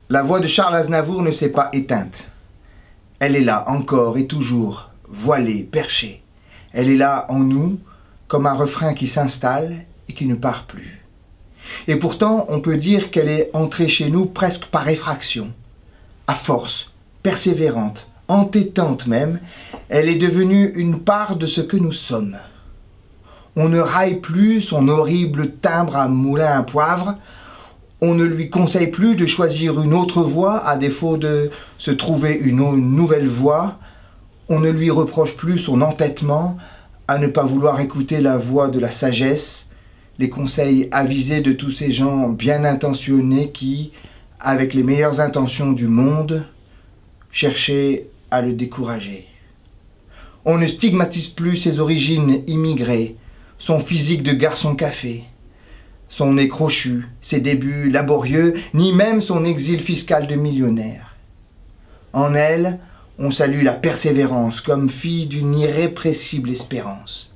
La voix de Charles Aznavour ne s'est pas éteinte. Elle est là, encore et toujours, voilée, perchée. Elle est là, en nous, comme un refrain qui s'installe et qui ne part plus. Et pourtant, on peut dire qu'elle est entrée chez nous presque par effraction. À force, persévérante, entêtante même, elle est devenue une part de ce que nous sommes. On ne raille plus son horrible timbre à moulin à poivre. On ne lui conseille plus de choisir une autre voie à défaut de se trouver une nouvelle voie. On ne lui reproche plus son entêtement à ne pas vouloir écouter la voix de la sagesse, les conseils avisés de tous ces gens bien intentionnés qui, avec les meilleures intentions du monde, cherchaient à le décourager. On ne stigmatise plus ses origines immigrées, son physique de garçon café, son nez crochu, ses débuts laborieux, ni même son exil fiscal de millionnaire. En elle, on salue la persévérance comme fille d'une irrépressible espérance.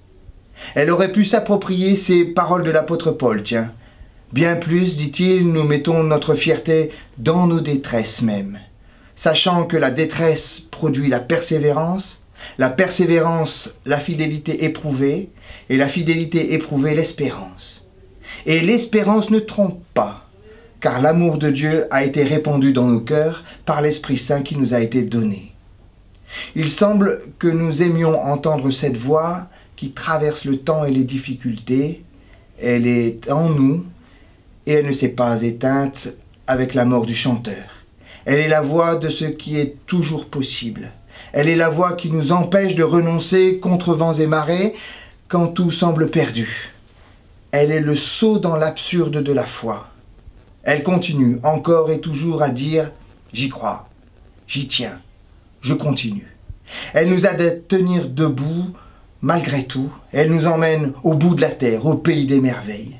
Elle aurait pu s'approprier ces paroles de l'apôtre Paul, tiens. Bien plus, dit-il, nous mettons notre fierté dans nos détresses même, sachant que la détresse produit la persévérance, la fidélité éprouvée, et la fidélité éprouvée, l'espérance. Et l'espérance ne trompe pas, car l'amour de Dieu a été répandu dans nos cœurs par l'Esprit Saint qui nous a été donné. Il semble que nous aimions entendre cette voix qui traverse le temps et les difficultés. Elle est en nous et elle ne s'est pas éteinte avec la mort du chanteur. Elle est la voix de ce qui est toujours possible. Elle est la voix qui nous empêche de renoncer contre vents et marées quand tout semble perdu. Elle est le saut dans l'absurde de la foi. Elle continue encore et toujours à dire « J'y crois, j'y tiens, je continue ». Elle nous aide à tenir debout malgré tout. Elle nous emmène au bout de la terre, au pays des merveilles.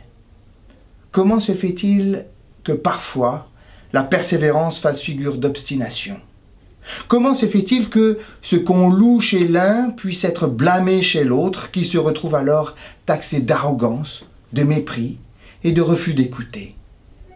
Comment se fait-il que parfois la persévérance fasse figure d'obstination? Comment se fait-il que ce qu'on loue chez l'un puisse être blâmé chez l'autre, qui se retrouve alors taxé d'arrogance, de mépris et de refus d'écouter?